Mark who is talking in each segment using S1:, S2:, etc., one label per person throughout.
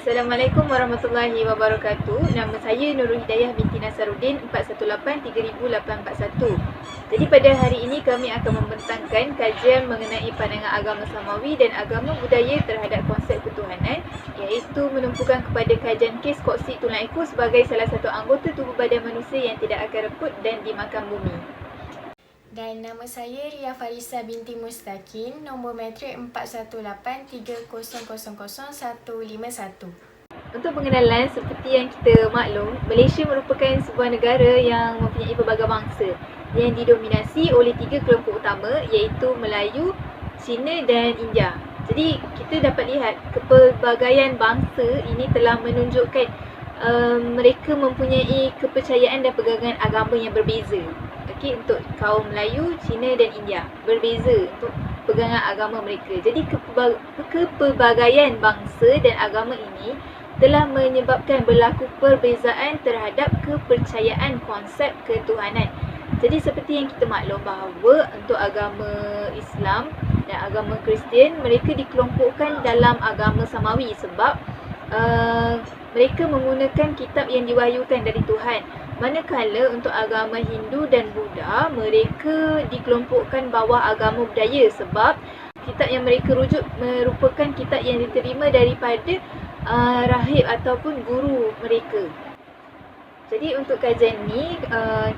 S1: Assalamualaikum warahmatullahi wabarakatuh. Nama saya Nurul Hidayah binti Nasaruddin 418-30841. Jadi pada hari ini kami akan membentangkan kajian mengenai pandangan agama Samawi dan agama budaya terhadap konsep ketuhanan, iaitu menumpukan kepada kajian kes koksit tulang ekor sebagai salah satu anggota tubuh badan manusia yang tidak akan reput dan dimakan bumi.
S2: Dan nama saya Ria Farisa binti Mustaqim, nombor matrik 41830000151.
S1: Untuk pengenalan, seperti yang kita maklum, Malaysia merupakan sebuah negara yang mempunyai pelbagai bangsa yang didominasi oleh 3 kelompok utama, iaitu Melayu, Cina dan India. Jadi kita dapat lihat kepelbagaian bangsa ini telah menunjukkan mereka mempunyai kepercayaan dan pegangan agama yang berbeza. Okey, untuk kaum Melayu, Cina dan India berbeza untuk pegangan agama mereka. Jadi kepelbagaian bangsa dan agama ini telah menyebabkan berlaku perbezaan terhadap kepercayaan konsep ketuhanan. Jadi seperti yang kita maklum bahawa untuk agama Islam dan agama Kristian, mereka dikelompokkan dalam agama Samawi sebab mereka menggunakan kitab yang diwahyukan dari Tuhan. Manakala untuk agama Hindu dan Buddha, mereka dikelompokkan bawah agama budaya sebab kitab yang mereka rujuk merupakan kitab yang diterima daripada rahib ataupun guru mereka. Jadi untuk kajian ni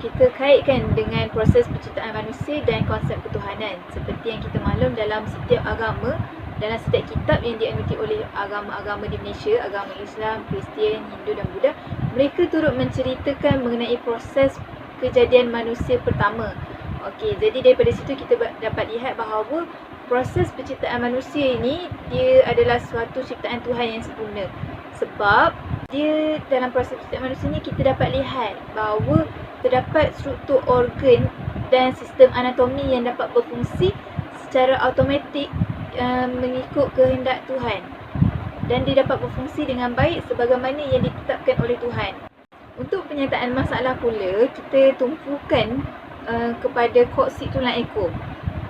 S1: kita kaitkan dengan proses penciptaan manusia dan konsep ketuhanan. Seperti yang kita maklum dalam setiap agama, dalam setiap kitab yang dianuti oleh agama-agama di Malaysia, agama Islam, Kristian, Hindu dan Buddha, mereka turut menceritakan mengenai proses kejadian manusia pertama. Okey, jadi daripada situ kita dapat lihat bahawa proses penciptaan manusia ini dia adalah suatu ciptaan Tuhan yang sempurna. Sebab dia dalam proses penciptaan manusia ni kita dapat lihat bahawa terdapat struktur organ dan sistem anatomi yang dapat berfungsi secara automatik mengikut kehendak Tuhan, dan dia dapat berfungsi dengan baik sebagaimana yang ditetapkan oleh Tuhan. Untuk penyataan masalah pula, kita tumpukan kepada koksit tulang ekor.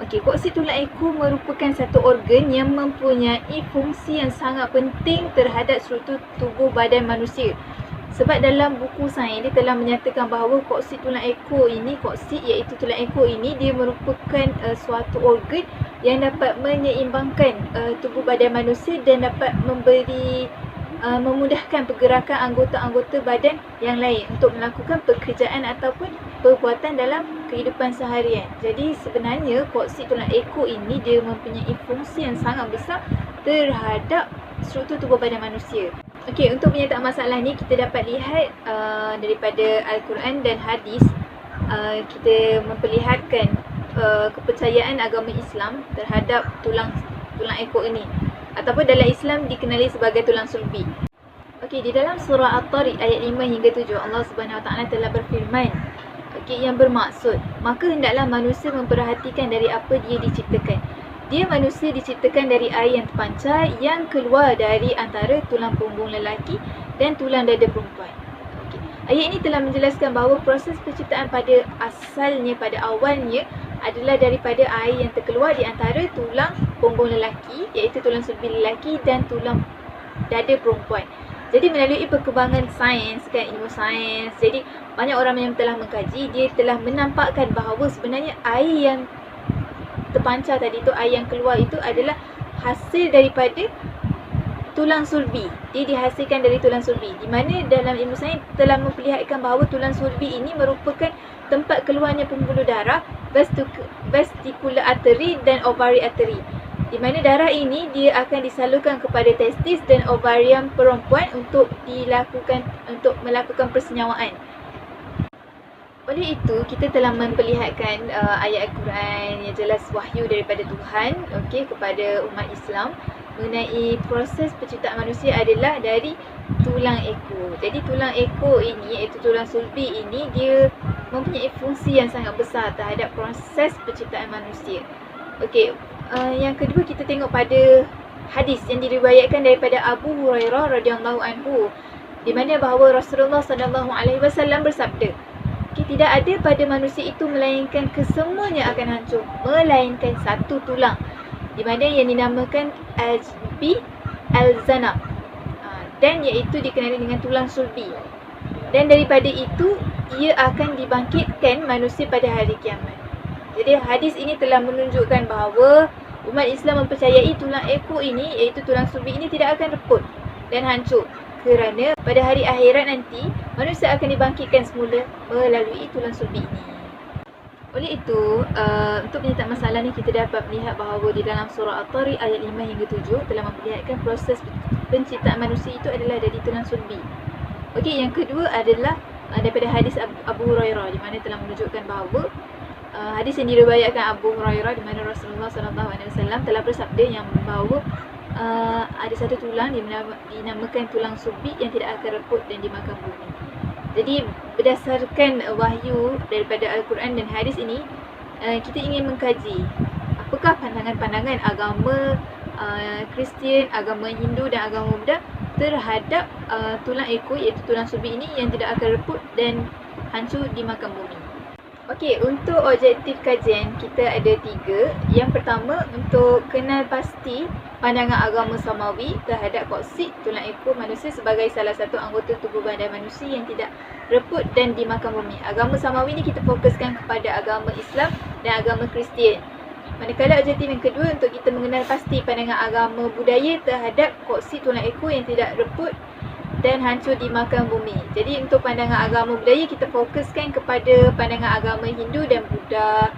S1: Okey, koksit tulang ekor merupakan satu organ yang mempunyai fungsi yang sangat penting terhadap struktur tubuh badan manusia. Sebab dalam buku sains dia telah menyatakan bahawa koksit tulang ekor ini, koksit iaitu tulang ekor ini, dia merupakan suatu organ yang dapat menyeimbangkan tubuh badan manusia dan dapat memudahkan pergerakan anggota-anggota badan yang lain untuk melakukan pekerjaan ataupun perbuatan dalam kehidupan seharian. Jadi sebenarnya koksit tulang ekor ini dia mempunyai fungsi yang sangat besar terhadap struktur tubuh badan manusia. Okey, untuk penyataan masalah ni kita dapat lihat daripada Al-Quran dan hadis. Kita memperlihatkan kepercayaan agama Islam terhadap tulang ekor ini, ataupun dalam Islam dikenali sebagai tulang sulbi. Okey, di dalam surah At-Tariq ayat 5 hingga 7 Allah Subhanahu Wa Taala telah berfirman, okey, yang bermaksud, maka hendaklah manusia memperhatikan dari apa dia diciptakan. Dia manusia diciptakan dari air yang terpancar yang keluar dari antara tulang punggung lelaki dan tulang dada perempuan. Okay. Ayat ini telah menjelaskan bahawa proses penciptaan pada asalnya, pada awalnya adalah daripada air yang terkeluar di antara tulang punggung lelaki, iaitu tulang sulbi lelaki dan tulang dada perempuan. Jadi melalui perkembangan sains, kan, ilmu sains, jadi banyak orang yang telah mengkaji, dia telah menampakkan bahawa sebenarnya air yang terpancar tadi tu, air yang keluar itu adalah hasil daripada tulang sulbi. Dia dihasilkan dari tulang sulbi, di mana dalam ilmu sains telah memperlihatkan bahawa tulang sulbi ini merupakan tempat keluarnya pembuluh darah, vestibular artery dan ovary artery, di mana darah ini dia akan disalurkan kepada testis dan ovarium perempuan untuk melakukan persenyawaan. Oleh itu, kita telah memperlihatkan ayat Al-Quran yang jelas wahyu daripada Tuhan, okey, kepada umat Islam mengenai proses penciptaan manusia adalah dari tulang ekor. Jadi tulang ekor ini, iaitu tulang sulbi ini, dia mempunyai fungsi yang sangat besar terhadap proses penciptaan manusia. Okey, yang kedua kita tengok pada hadis yang diriwayatkan daripada Abu Hurairah radhiyallahu anhu, di mana bahawa Rasulullah sallallahu alaihi wasallam bersabda, tidak ada pada manusia itu melainkan kesemuanya akan hancur, melainkan satu tulang, di mana yang dinamakan Al-Zanab. dan iaitu dikenali dengan tulang sulbi. Dan daripada itu, ia akan dibangkitkan manusia pada hari kiamat. Jadi hadis ini telah menunjukkan bahawa umat Islam mempercayai tulang ekor ini, iaitu tulang sulbi ini tidak akan reput dan hancur. Kerana pada hari akhirat nanti, manusia akan dibangkitkan semula melalui tulang sulbi ini. Oleh itu, untuk penyataan masalah ni kita dapat melihat bahawa di dalam surah At-Tariq ayat 5 hingga 7 telah memperlihatkan proses penciptaan manusia itu adalah dari tulang sulbi. Okey, yang kedua adalah daripada hadis Abu Hurairah di mana telah menunjukkan bahawa hadis yang diriwayatkan Abu Hurairah di mana Rasulullah SAW telah bersabda yang bahawa ada satu tulang dinamakan tulang sulbi yang tidak akan reput dan dimakan bumi. Jadi berdasarkan wahyu daripada Al-Quran dan hadis ini, kita ingin mengkaji apakah pandangan-pandangan agama Kristian, agama Hindu dan agama Buddha terhadap tulang ekor iaitu tulang sulbi ini yang tidak akan reput dan hancur dimakan bumi. Okey, untuk objektif kajian kita ada 3. Yang pertama, untuk kenal pasti pandangan agama Samawi terhadap koksid tulang ekor manusia sebagai salah satu anggota tubuh badan manusia yang tidak reput dan dimakan bumi. Agama Samawi ni kita fokuskan kepada agama Islam dan agama Kristian. Manakala objektif yang kedua, untuk kita mengenal pasti pandangan agama budaya terhadap koksid tulang ekor yang tidak reput dan hancur dimakan bumi. Jadi untuk pandangan agama budaya kita fokuskan kepada pandangan agama Hindu dan Buddha.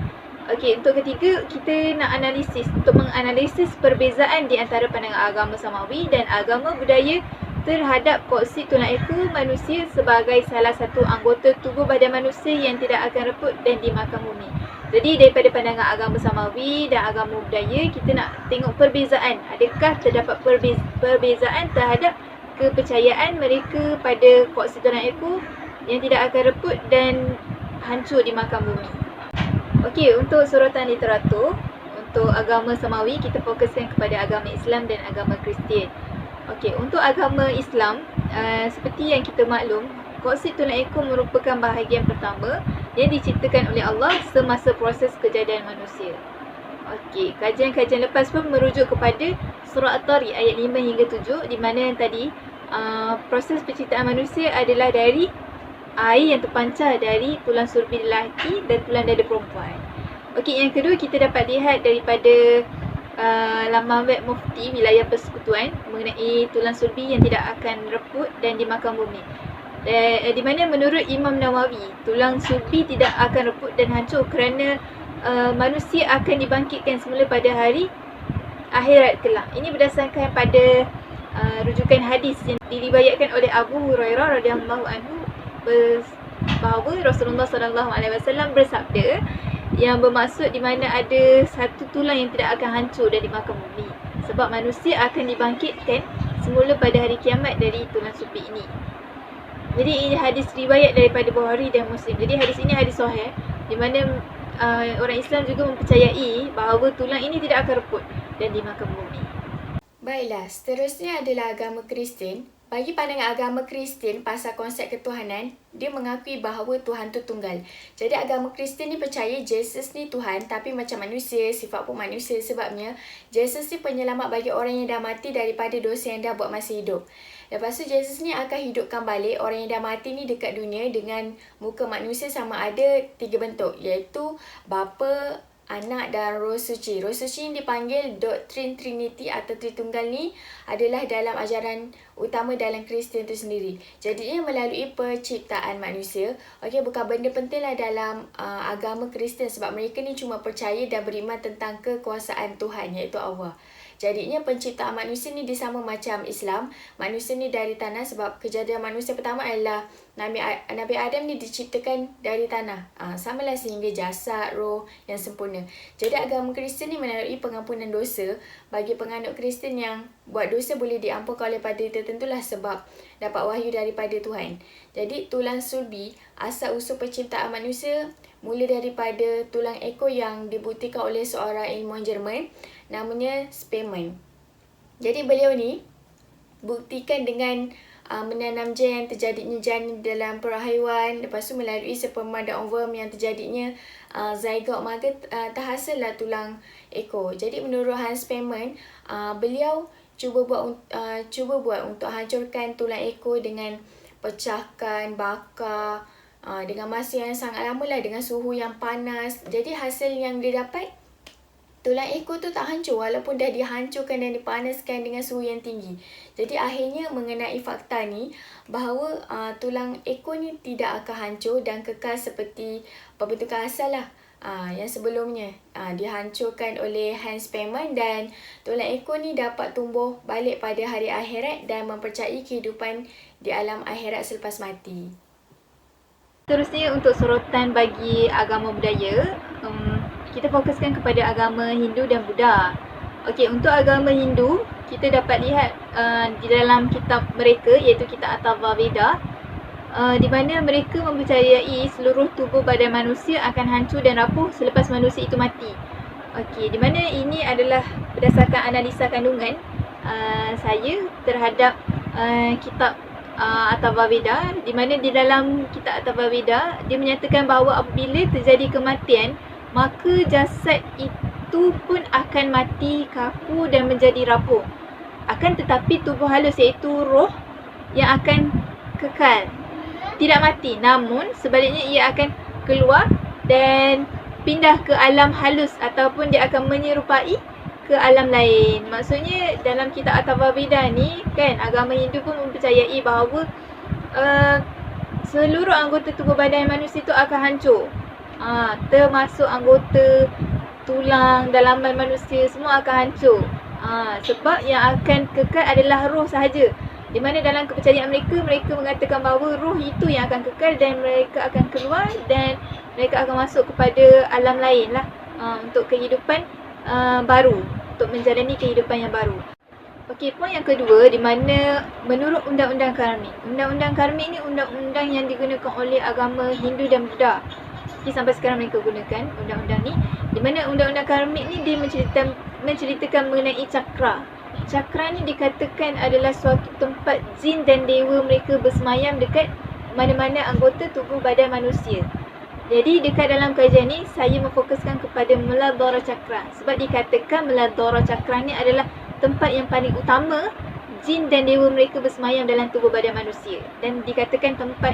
S1: Okey, untuk ketiga kita nak analisis, untuk menganalisis perbezaan di antara pandangan agama Samawi dan agama budaya terhadap koksid tulang ekor manusia sebagai salah satu anggota tubuh badan manusia yang tidak akan reput dan dimakan bumi. Jadi daripada pandangan agama Samawi dan agama budaya kita nak tengok perbezaan. Adakah terdapat perbezaan terhadap kepercayaan mereka pada koksid tulang ekor yang tidak akan reput dan hancur dimakan bumi. Okey, untuk sorotan literatur, untuk agama Samawi kita fokuskan kepada agama Islam dan agama Kristian. Okey, untuk agama Islam, seperti yang kita maklum, koksid tulang ekor merupakan bahagian pertama yang diciptakan oleh Allah semasa proses kejadian manusia. Okey, kajian-kajian lepas pun merujuk kepada surah At-Tariq ayat 5 hingga 7 di mana tadi proses penciptaan manusia adalah dari air yang terpancar dari tulang sulbi lelaki dan tulang dada perempuan. Okey, yang kedua kita dapat lihat daripada laman web Mufti Wilayah Persekutuan mengenai tulang sulbi yang tidak akan reput dan dimakan bumi. Di mana menurut Imam Nawawi, tulang sulbi tidak akan reput dan hancur kerana manusia akan dibangkitkan semula pada hari akhirat kelak. Ini berdasarkan pada rujukan hadis yang diriwayatkan oleh Abu Hurairah radhiyallahu anhu bahawa Rasulullah SAW bersabda yang bermaksud di mana ada satu tulang yang tidak akan hancur dan dimakan bumi sebab manusia akan dibangkitkan semula pada hari kiamat dari tulang sulbi ini. Jadi ini hadis riwayat daripada Bukhari dan Muslim. Jadi hadis ini hadis sahih di mana orang Islam juga mempercayai bahawa tulang ini tidak akan reput dan dimakan bumi.
S2: Baiklah, seterusnya adalah agama Kristian. Bagi pandangan agama Kristian pasal konsep ketuhanan, dia mengakui bahawa Tuhan tu tunggal. Jadi agama Kristian ni percaya Jesus ni Tuhan tapi macam manusia, sifat pun manusia. Sebabnya Jesus ni penyelamat bagi orang yang dah mati daripada dosa yang dah buat masa hidup. Lepas tu Jesus ni akan hidupkan balik orang yang dah mati ni dekat dunia dengan muka manusia sama ada 3 bentuk, iaitu Bapa, Anak dan Roh Suci. Roh Suci yang dipanggil doktrin Trinity atau Tritunggal ni adalah dalam ajaran utama dalam Kristian itu sendiri. Jadi ia melalui penciptaan manusia. Okey, bukan benda penting lah dalam agama Kristian sebab mereka ni cuma percaya dan beriman tentang kekuasaan Tuhan iaitu Allah. Jadinya penciptaan manusia ni disama macam Islam. Manusia ni dari tanah sebab kejadian manusia pertama adalah Nabi Adam ni diciptakan dari tanah. Samalah sehingga jasad, roh yang sempurna. Jadi agama Kristian ni melalui pengampunan dosa. Bagi penganut Kristian yang buat dosa boleh diampunkan oleh pada tertentulah sebab dapat wahyu daripada Tuhan. Jadi tulang sulbi, asal usul penciptaan manusia mula daripada tulang ekor yang dibuktikan oleh seorang ilmuwan Jerman namanya Spearman. Jadi beliau ni buktikan dengan menanam gen terjadinya janin dalam perut haiwan, lepas tu melalui sperma dan ovum yang terjadinya zygote, maka terhasillah tulang ekor. Jadi menurut Hans Spearman, beliau cuba buat untuk hancurkan tulang ekor dengan pecahkan, bakar dengan masa yang sangat lama lah, dengan suhu yang panas. Jadi hasil yang dia dapat, tulang ekor tu tak hancur walaupun dah dihancurkan dan dipanaskan dengan suhu yang tinggi. Jadi akhirnya mengenai fakta ni bahawa tulang ekor ni tidak akan hancur dan kekal seperti pembentukan asal lah. Yang sebelumnya dihancurkan oleh Hans Spemann, dan tulang ekor ni dapat tumbuh balik pada hari akhirat dan mempercayai kehidupan di alam akhirat selepas mati.
S1: Seterusnya untuk sorotan bagi agama budaya, kita fokuskan kepada agama Hindu dan Buddha. Okey, untuk agama Hindu, kita dapat lihat di dalam kitab mereka, iaitu kitab Atharva Veda, di mana mereka mempercayai seluruh tubuh badan manusia akan hancur dan rapuh selepas manusia itu mati. Okey, di mana ini adalah berdasarkan analisa kandungan saya terhadap kitab Atharva Veda, di mana di dalam kitab Atharva Veda dia menyatakan bahawa apabila terjadi kematian, maka jasad itu pun akan mati, kaku dan menjadi rapuh. Akan tetapi tubuh halus, iaitu roh, yang akan kekal, tidak mati, namun sebaliknya ia akan keluar dan pindah ke alam halus ataupun dia akan menyerupai ke alam lain. Maksudnya dalam kitab Atharva Veda ni kan, agama Hindu pun mempercayai bahawa seluruh anggota tubuh badan manusia itu akan hancur. Termasuk anggota tulang, dalaman manusia semua akan hancur. Sebab yang akan kekal adalah roh sahaja. Di mana dalam kepercayaan mereka mengatakan bahawa roh itu yang akan kekal dan mereka akan keluar dan mereka akan masuk kepada alam lain lah, untuk kehidupan baru, untuk menjalani kehidupan yang baru. Okey, poin yang kedua, di mana menurut undang-undang karmik. Undang-undang karmik ni undang-undang yang digunakan oleh agama Hindu dan Buddha. Okay, sampai sekarang mereka gunakan undang-undang ni, di mana undang-undang karmik ni dia menceritakan mengenai cakra. Cakra ni dikatakan adalah suatu tempat jin dan dewa mereka bersemayam dekat mana-mana anggota tubuh badan manusia. Jadi dekat dalam kajian ni saya memfokuskan kepada Muladhara Cakra, sebab dikatakan Muladhara Cakra ni adalah tempat yang paling utama jin dan dewa mereka bersemayam dalam tubuh badan manusia, dan dikatakan tempat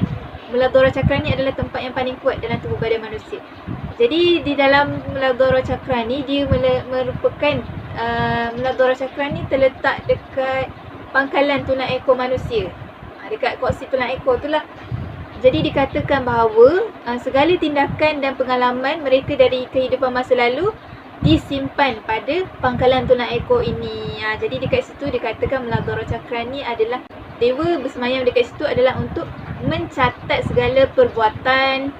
S1: Muladhara Cakra ni adalah tempat yang paling kuat dalam tubuh badan manusia. Jadi di dalam Muladhara Cakra ni dia merupakan Muladhara Cakra ni terletak dekat pangkalan tulang ekor manusia, dekat koksit tulang ekor tu lah. Jadi dikatakan bahawa segala tindakan dan pengalaman mereka dari kehidupan masa lalu disimpan pada pangkalan tulang ekor ini. Jadi dekat situ dikatakan Muladhara Cakra ni adalah dewa bersemayam dekat situ adalah untuk mencatat segala perbuatan,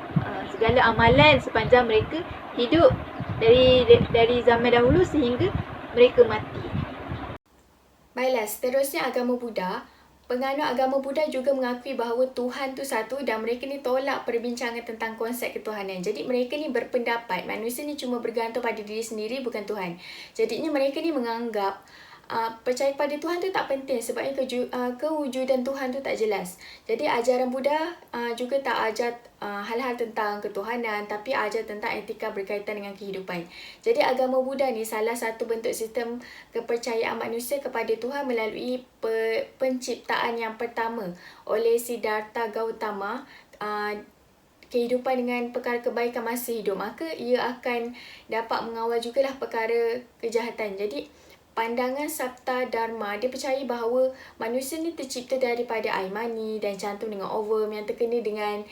S1: segala amalan sepanjang mereka hidup dari zaman dahulu sehingga mereka mati.
S2: Baiklah, seterusnya agama Buddha. Penganut agama Buddha juga mengakui bahawa Tuhan tu satu, dan mereka ni tolak perbincangan tentang konsep ketuhanan. Jadi mereka ni berpendapat manusia ni cuma bergantung pada diri sendiri, bukan Tuhan. Jadinya mereka ni menganggap percaya pada Tuhan tu tak penting, sebabnya kewujudan Tuhan tu tak jelas. Jadi ajaran Buddha juga tak ajar hal-hal tentang ketuhanan, tapi ajar tentang etika berkaitan dengan kehidupan. Jadi agama Buddha ni salah satu bentuk sistem kepercayaan manusia kepada Tuhan melalui penciptaan yang pertama oleh Siddhartha Gautama. Kehidupan dengan perkara kebaikan masa hidup, maka ia akan dapat mengawal jugalah perkara kejahatan. Jadi pandangan Sabta Dharma, dia percaya bahawa manusia ni tercipta daripada air mani dan cantum dengan ovum yang terkena dengan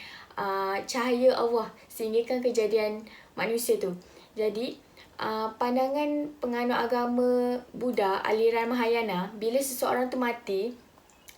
S2: cahaya Allah sehingga kejadian manusia tu. Jadi pandangan penganut agama Buddha, aliran Mahayana, bila seseorang tu mati,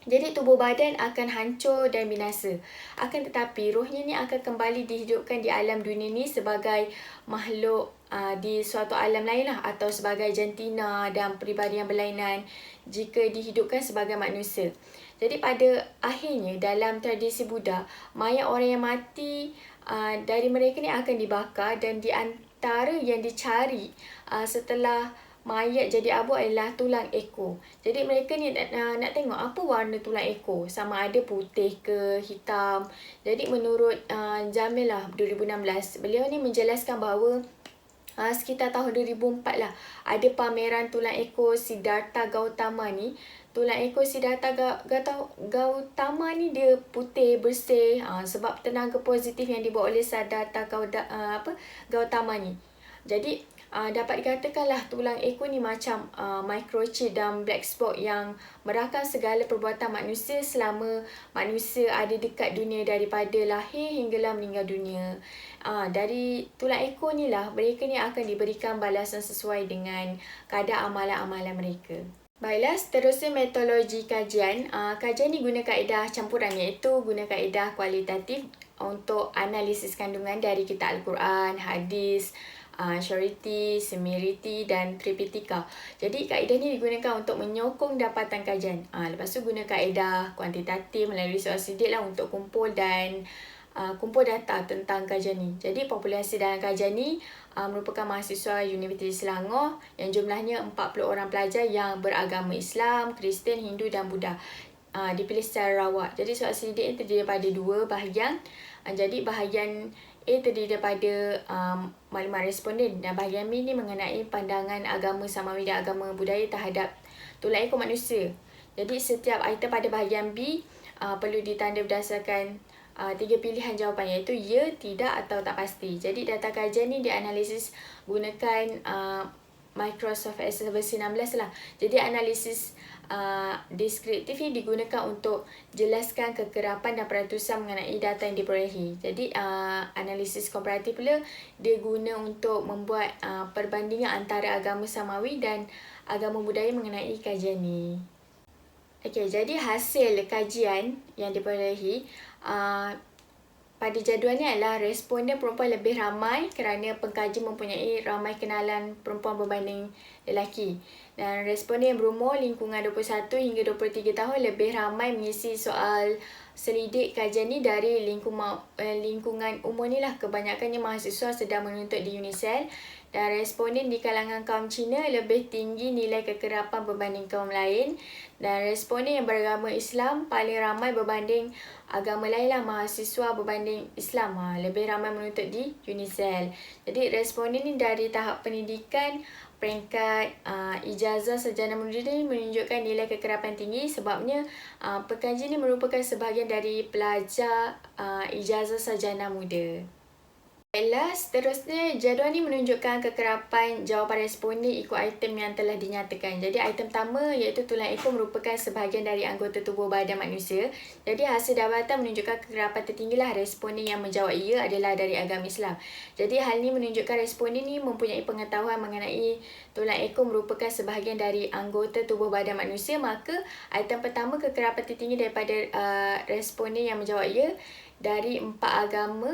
S2: jadi tubuh badan akan hancur dan binasa. Akan tetapi rohnya ni akan kembali dihidupkan di alam dunia ni sebagai makhluk di suatu alam lain lah, atau sebagai jantina dan peribadi yang berlainan jika dihidupkan sebagai manusia. Jadi pada akhirnya dalam tradisi Buddha, mayat orang yang mati dari mereka ni akan dibakar, dan di antara yang dicari setelah mayat jadi abu adalah tulang ekor. Jadi mereka ni nak tengok apa warna tulang ekor, sama ada putih ke hitam. Jadi menurut Jamil lah 2016, beliau ni menjelaskan bahawa sekitar tahun 2004 lah, ada pameran tulang ekor Siddhartha Gautama ni. Tulang ekor Siddhartha Gautama ni dia putih, bersih, sebab tenaga positif yang dibawa oleh Siddhartha Gautama ni. Jadi dapat dikatakanlah tulang ekor ni macam microchip dan black box yang merakam segala perbuatan manusia selama manusia ada dekat dunia, daripada lahir hinggalah meninggal dunia. Dari tulang ekor ni lah mereka ni akan diberikan balasan sesuai dengan kadar amalan-amalan mereka. Baiklah, seterusnya metodologi kajian. Kajian ni guna kaedah campuran, iaitu guna kaedah kualitatif untuk analisis kandungan dari kitab Al-Quran, hadis, Shorty, Semirity dan Tripitaka. Jadi kaedah ni digunakan untuk menyokong dapatan kajian. Lepas tu guna kaedah kuantitatif melalui soal sidik lah untuk kumpul data tentang kajian ni. Jadi populasi dalam kajian ni merupakan mahasiswa Universiti Selangor yang jumlahnya 40 orang pelajar yang beragama Islam, Kristian, Hindu dan Buddha. Dipilih secara rawat. Jadi soal sidik ni terdiri daripada 2 bahagian. Jadi bahagian A terdiri daripada maklumat responden dan bahagian B ni mengenai pandangan agama Samawi dan agama budaya terhadap tulang ekor manusia. Jadi setiap item pada bahagian B perlu ditanda berdasarkan 3 pilihan jawapan, iaitu ya, tidak atau tak pasti. Jadi data kajian ni dianalisis gunakan Microsoft Excel versi 16 lah. Jadi analisis deskriptif ni digunakan untuk jelaskan kekerapan dan peratusan mengenai data yang diperolehi. Jadi analisis komparatif pula dia guna untuk membuat perbandingan antara agama Samawi dan agama budaya mengenai kajian ni. Okey, jadi hasil kajian yang diperolehi pada jadual ni adalah responden perempuan lebih ramai kerana pengkaji mempunyai ramai kenalan perempuan berbanding lelaki. Dan responden yang berumur lingkungan 21 hingga 23 tahun lebih ramai mengisi soal selidik kajian ni dari lingkungan umur ni lah. Kebanyakannya mahasiswa sedang menuntut di UNISEL. Dan responden di kalangan kaum Cina lebih tinggi nilai kekerapan berbanding kaum lain. Dan responden yang beragama Islam paling ramai berbanding agama lain lah, mahasiswa berbanding Islam. Lebih ramai menuntut di UNISEL. Jadi responden ni dari tahap pendidikan, peringkat ijazah sarjana muda ni menunjukkan nilai kekerapan tinggi. Sebabnya pengkaji ni merupakan sebahagian dari pelajar ijazah sarjana muda. Baiklah, seterusnya jadual ni menunjukkan kekerapan jawapan responden ikut item yang telah dinyatakan. Jadi item pertama iaitu tulang ekor merupakan sebahagian dari anggota tubuh badan manusia. Jadi hasil dapatan menunjukkan kekerapan tertinggilah responden yang menjawab ya adalah dari agama Islam. Jadi hal ni menunjukkan responden ni mempunyai pengetahuan mengenai tulang ekor merupakan sebahagian dari anggota tubuh badan manusia. Maka item pertama kekerapan tertinggi daripada responden yang menjawab ya dari 4 agama.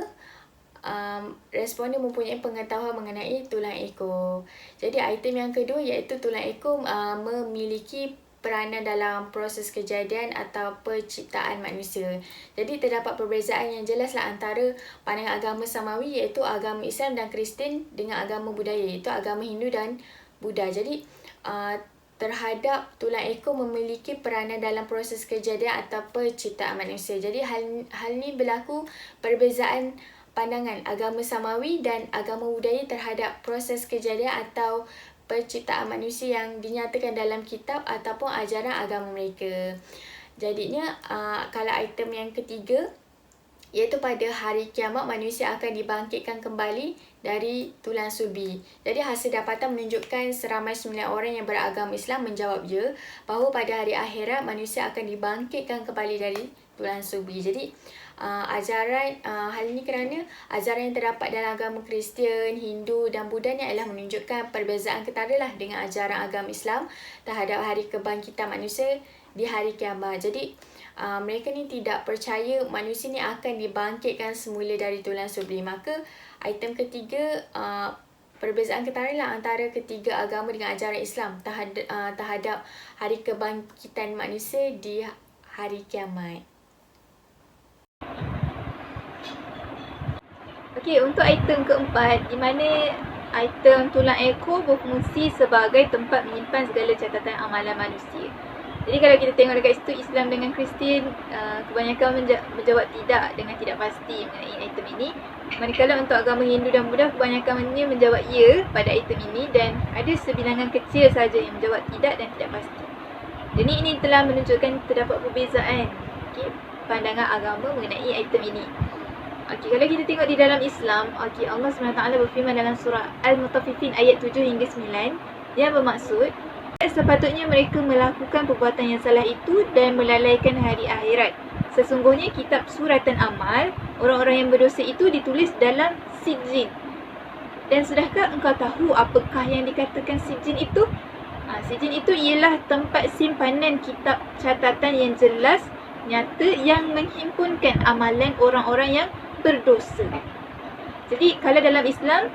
S2: Responden mempunyai pengetahuan mengenai tulang ekor. Jadi item yang kedua iaitu tulang ekor memiliki peranan dalam proses kejadian atau penciptaan manusia. Jadi terdapat perbezaan yang jelaslah antara pandangan agama Samawi iaitu agama Islam dan Kristian dengan agama budaya iaitu agama Hindu dan Buddha. Jadi terhadap tulang ekor memiliki peranan dalam proses kejadian atau penciptaan manusia. Jadi hal ni berlaku perbezaan pandangan agama Samawi dan agama budaya terhadap proses kejadian atau penciptaan manusia yang dinyatakan dalam kitab ataupun ajaran agama mereka. Jadinya kalau item yang ketiga iaitu pada hari kiamat manusia akan dibangkitkan kembali dari tulang sulbi. Jadi hasil dapatan menunjukkan seramai 9 orang yang beragama Islam menjawab ya bahawa pada hari akhirat manusia akan dibangkitkan kembali dari tulang sulbi. Jadi hal ini kerana ajaran yang terdapat dalam agama Kristian, Hindu dan Buddha ni adalah menunjukkan perbezaan ketara lah dengan ajaran agama Islam terhadap hari kebangkitan manusia di hari kiamat. Jadi mereka ni tidak percaya manusia ni akan dibangkitkan semula dari tulang sulbi. Maka item ketiga perbezaan ketara lah antara ketiga agama dengan ajaran Islam terhadap hari kebangkitan manusia di hari kiamat.
S1: Okey, untuk item keempat, di mana item tulang ekor berfungsi sebagai tempat menyimpan segala catatan amalan manusia. Jadi kalau kita tengok dekat situ, Islam dengan Kristian kebanyakan menjawab tidak dengan tidak pasti mengenai item ini. Manakala untuk agama Hindu dan Buddha kebanyakannya menjawab ya pada item ini, dan ada sebilangan kecil saja yang menjawab tidak dan tidak pasti. Jadi ini telah menunjukkan terdapat perbezaan pandangan agama mengenai item ini. Kalau kita tengok di dalam Islam, Allah SWT berfirman dalam surah Al-Mutaffifin ayat 7 hingga 9 yang bermaksud sepatutnya mereka melakukan perbuatan yang salah itu dan melalaikan hari akhirat. Sesungguhnya kitab suratan amal orang-orang yang berdosa itu ditulis dalam sijin. Dan sudahkah engkau tahu apakah yang dikatakan sijin itu? Sijin itu ialah tempat simpanan kitab catatan yang jelas, nyata, yang menghimpunkan amalan orang-orang yang berdosa. Jadi kalau dalam Islam,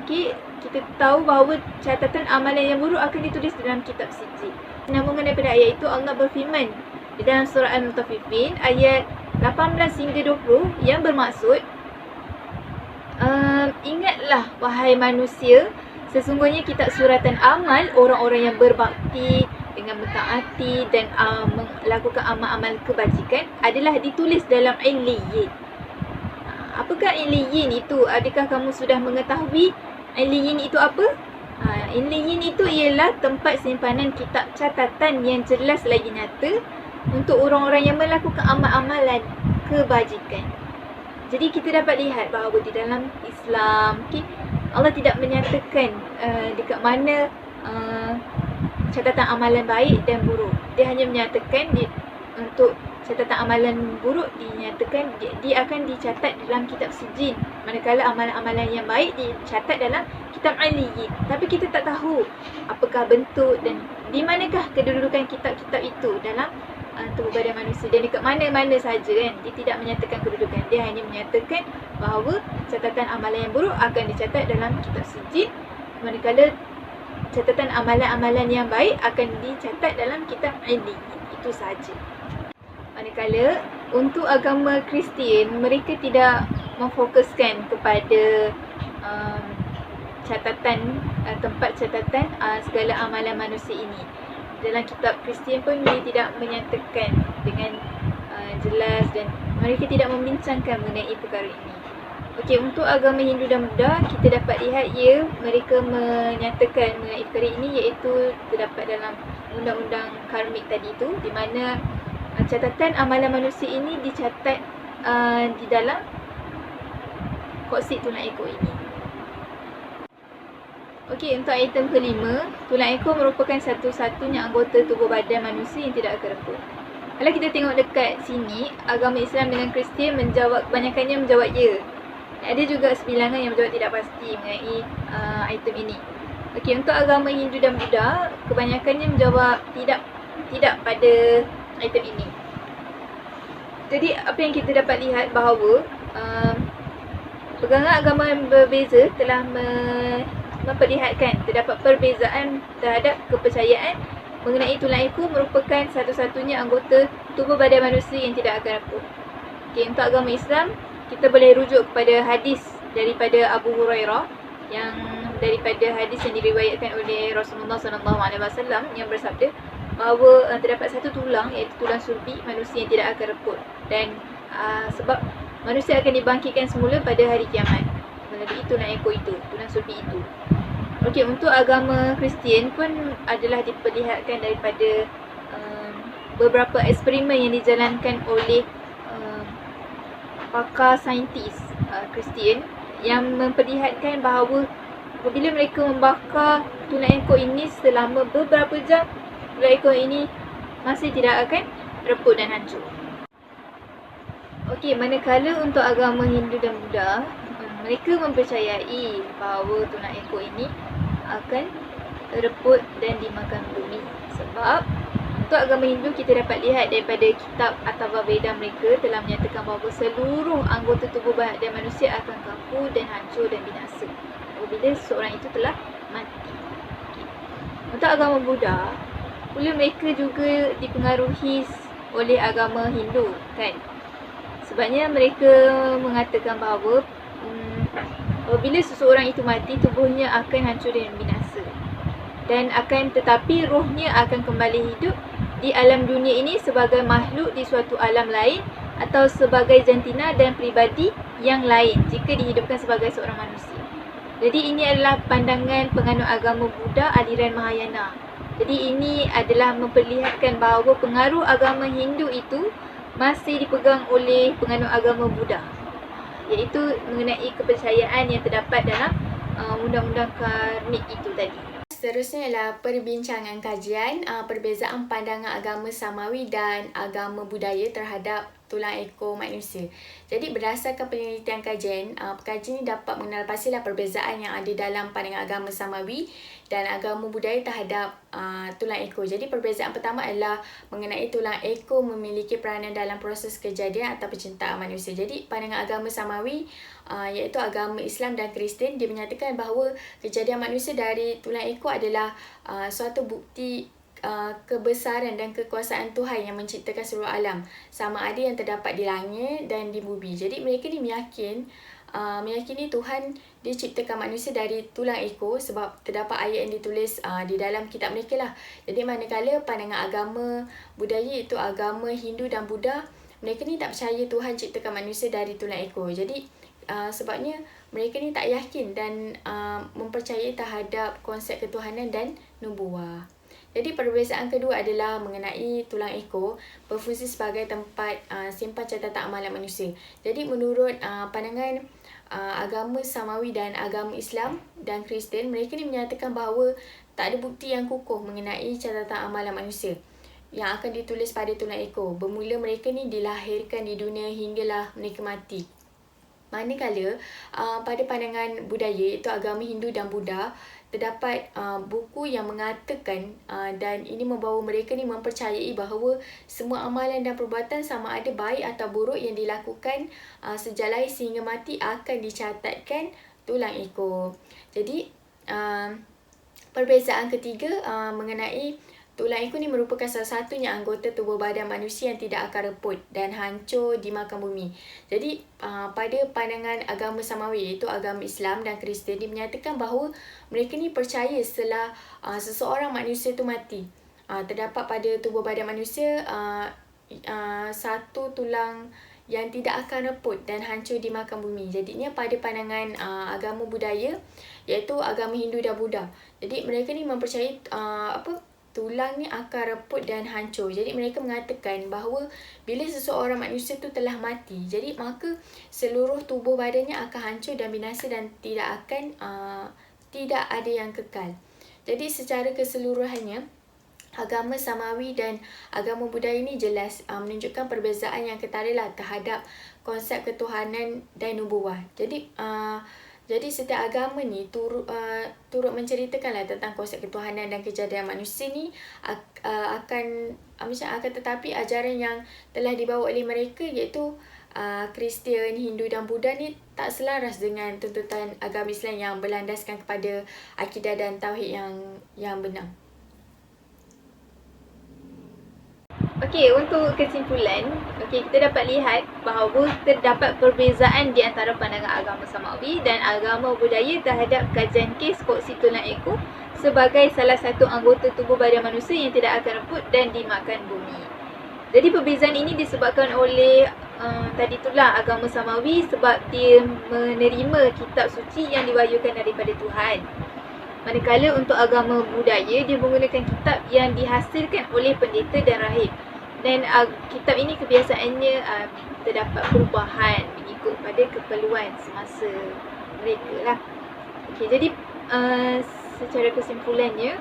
S1: kita tahu bahawa catatan amalan yang buruk akan ditulis dalam kitab sijil. Sambungan daripada ayat itu, Allah berfirman di dalam surah Al-Mutaffifin ayat 18 hingga 20 yang bermaksud, ingatlah wahai manusia, sesungguhnya kitab suratan amal orang-orang yang berbakti dengan mentaati dan melakukan amal-amal kebajikan adalah ditulis dalam Illiyin. Apakah Illiyin itu? Adakah kamu sudah mengetahui Illiyin itu apa? Illiyin itu ialah tempat simpanan kitab catatan yang jelas lagi nyata untuk orang-orang yang melakukan amal-amalan kebajikan. Jadi kita dapat lihat bahawa di dalam Islam, Allah tidak menyatakan dekat mana catatan amalan baik dan buruk. Dia hanya menyatakan untuk catatan amalan buruk dinyatakan dia akan dicatat dalam kitab sijin, manakala amalan-amalan yang baik dicatat dalam kitab Illiyin. Tapi kita tak tahu apakah bentuk dan di manakah kedudukan kitab-kitab itu dalam tubuh badan manusia, dan dekat mana-mana saja kan. Dia tidak menyatakan kedudukan, dia hanya menyatakan bahawa catatan amalan yang buruk akan dicatat dalam kitab sijin, manakala catatan amalan-amalan yang baik akan dicatat dalam kitab Illiyin. Itu saja. Manakala untuk agama Kristian, mereka tidak memfokuskan kepada catatan, tempat catatan segala amalan manusia ini. Dalam kitab Kristian pun dia tidak menyatakan dengan jelas, dan mereka tidak membincangkan mengenai perkara ini. Untuk agama Hindu dan Buddha, kita dapat lihat mereka menyatakan mengenai perkara ini, iaitu terdapat dalam undang-undang karmik tadi tu, di mana catatan amalan manusia ini dicatat di dalam koksit tulang ekor ini. Untuk item kelima, tulang ekor merupakan satu-satunya anggota tubuh badan manusia yang tidak akan reput. Kalau kita tengok dekat sini, agama Islam dengan Kristian kebanyakannya menjawab ya. Ada juga sebilangan yang menjawab tidak pasti mengenai item ini. Untuk agama Hindu dan Buddha, kebanyakannya menjawab tidak pada item ini. Jadi apa yang kita dapat lihat bahawa pegangan agama yang berbeza telah memperlihatkan terdapat perbezaan terhadap kepercayaan mengenai tulang ekor merupakan satu-satunya anggota tubuh badan manusia yang tidak akan reput. Untuk agama Islam, kita boleh rujuk kepada hadis daripada Abu Hurairah, yang daripada hadis yang diriwayatkan oleh Rasulullah SAW yang bersabda bahawa terdapat satu tulang, iaitu tulang sulbi manusia yang tidak akan reput, dan sebab manusia akan dibangkitkan semula pada hari kiamat melalui tulang ekor itu, tulang sulbi itu. Untuk agama Kristian pun adalah diperlihatkan daripada beberapa eksperimen yang dijalankan oleh pakar saintis Kristian yang memperlihatkan bahawa apabila mereka membakar tulang ekor ini selama beberapa jam, tulang ekor ini masih tidak akan reput dan hancur. Manakala untuk agama Hindu dan Buddha, mereka mempercayai bahawa tulang ekor ini akan reput dan dimakan bumi. Sebab untuk agama Hindu, kita dapat lihat daripada kitab Atharva Veda, mereka telah menyatakan bahawa seluruh anggota tubuh badan manusia akan kaku dan hancur dan binasa apabila seorang itu telah mati. Untuk agama Buddha, pula mereka juga dipengaruhi oleh agama Hindu kan. Sebabnya mereka mengatakan bahawa apabila seseorang itu mati, tubuhnya akan hancur dan binasa, dan tetapi rohnya akan kembali hidup di alam dunia ini sebagai makhluk di suatu alam lain atau sebagai jantina dan pribadi yang lain jika dihidupkan sebagai seorang manusia. Jadi ini adalah pandangan penganut agama Buddha aliran Mahayana. Jadi ini adalah memperlihatkan bahawa pengaruh agama Hindu itu masih dipegang oleh penganut agama Buddha, iaitu mengenai kepercayaan yang terdapat dalam undang-undang karmik itu tadi.
S2: Seterusnya ialah perbincangan kajian perbezaan pandangan agama Samawi dan agama budaya terhadap tulang ekor manusia. Jadi berdasarkan penelitian kajian, pekaji ini dapat mengenal pastilah perbezaan yang ada dalam pandangan agama Samawi dan agama budaya terhadap tulang ekor. Jadi perbezaan pertama adalah mengenai tulang ekor memiliki peranan dalam proses kejadian atau penciptaan manusia. Jadi pandangan agama Samawi iaitu agama Islam dan Kristian, dia menyatakan bahawa kejadian manusia dari tulang ekor adalah suatu bukti kebesaran dan kekuasaan Tuhan yang menciptakan seluruh alam, sama ada yang terdapat di langit dan di bumi. Jadi mereka ni meyakini Tuhan dia ciptakan manusia dari tulang ekor sebab terdapat ayat yang ditulis di dalam kitab mereka lah. Jadi manakala pandangan agama budaya iaitu agama Hindu dan Buddha, mereka ni tak percaya Tuhan ciptakan manusia dari tulang ekor. Jadi sebabnya mereka ni tak yakin dan mempercayai terhadap konsep ketuhanan dan nubuah. Jadi perbezaan kedua adalah mengenai tulang ekor berfungsi sebagai tempat simpan catatan amalan manusia. Jadi menurut pandangan agama Samawi dan agama Islam dan Kristian, mereka ni menyatakan bahawa tak ada bukti yang kukuh mengenai catatan amalan manusia yang akan ditulis pada tulang ekor. Bermula mereka ni dilahirkan di dunia hinggalah mereka mati. Manakala pada pandangan budaya iaitu agama Hindu dan Buddha, terdapat buku yang mengatakan dan ini membawa mereka ni mempercayai bahawa semua amalan dan perbuatan sama ada baik atau buruk yang dilakukan sejak lahir sehingga mati akan dicatatkan tulang ekor. Jadi perbezaan ketiga mengenai tulang ekor ni merupakan salah satunya anggota tubuh badan manusia yang tidak akan reput dan hancur dimakan bumi. Jadi pada pandangan agama Samawi iaitu agama Islam dan Kristian, dia menyatakan bahawa mereka ni percaya setelah seseorang manusia tu mati, terdapat pada tubuh badan manusia satu tulang yang tidak akan reput dan hancur dimakan bumi. Jadinya pada pandangan agama budaya iaitu agama Hindu dan Buddha, jadi mereka ni mempercayai tulang ni akan reput dan hancur. Jadi mereka mengatakan bahawa bila seseorang manusia tu telah mati, jadi maka seluruh tubuh badannya akan hancur dan binasa dan tidak ada yang kekal. Jadi secara keseluruhannya, agama Samawi dan agama Buddha ini jelas menunjukkan perbezaan yang ketara lah terhadap konsep ketuhanan dan nubuah. Jadi setiap agama ni turut menceritakanlah tentang konsep ketuhanan dan kejadian manusia ni akan tetapi ajaran yang telah dibawa oleh mereka iaitu Kristian, Hindu dan Buddha ni tak selaras dengan tuntutan agama Islam yang berlandaskan kepada akidah dan tauhid yang benar.
S1: Okey, untuk kesimpulan, kita dapat lihat bahawa terdapat perbezaan di antara pandangan agama Samawi dan agama budaya terhadap kajian kes koksi tulang ekor sebagai salah satu anggota tubuh badan manusia yang tidak akan reput dan dimakan bumi. Jadi perbezaan ini disebabkan oleh tadi itulah agama Samawi sebab dia menerima kitab suci yang diwahyukan daripada Tuhan. Manakala untuk agama budaya, dia menggunakan kitab yang dihasilkan oleh pendeta dan rahib. Dan kitab ini kebiasaannya terdapat perubahan mengikut pada keperluan semasa mereka lah. Okey, jadi secara kesimpulannya,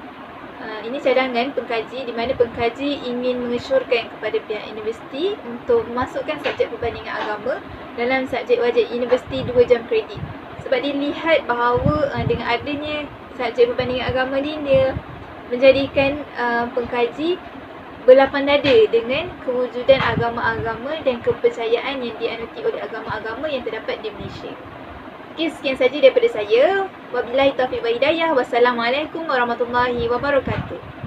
S1: ini cadangan pengkaji di mana pengkaji ingin mengesyorkan kepada pihak universiti untuk memasukkan subjek perbandingan agama dalam subjek wajib universiti 2 jam kredit. Sebab dilihat bahawa dengan adanya subjek perbandingan agama ni, dia menjadikan pengkaji berlapang dada dengan kewujudan agama-agama dan kepercayaan yang dianuti oleh agama-agama yang terdapat di Malaysia. Okey, sekian saja daripada saya. Wabillahi taufiq wa hidayah. Wassalamualaikum warahmatullahi wabarakatuh.